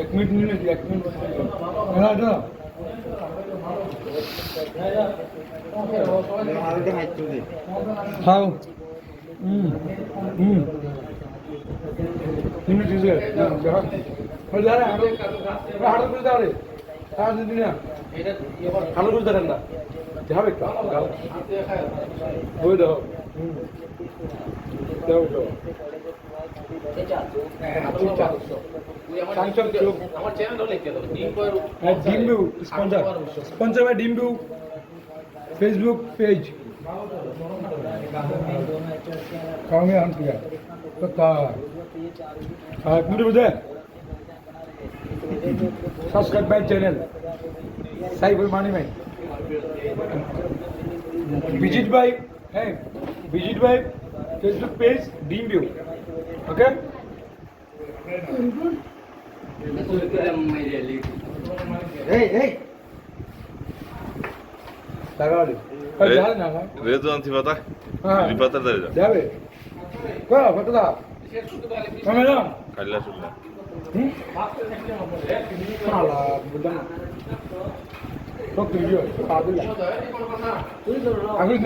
এক মিনিট নিয়ে নাকি এক মিনিট না না খাও তুমি ঠিক আছে দেখো ওই যারা হাড় করে দাও রে আর দিদি না খালো করে দেন না যাবে একটু ওই দেখো দাও দাও আমার চ্যানেল লিখে দাও ডিম্বু স্পন্সর বাই ডিম্বু फेसबुक पेज खाओगे हम क्या तो हाँ मुझे बुझे सब्सक्राइब माय चैनल साइफुल मानी में विजिट बाय फेसबुक पेज डिम्बू okay hey Tagali. Redo antipata? Ripata da. Deve. Qua, fatto da. Come no? Kalla sulla. Sala, budan. Tocco io, Fabio. Agli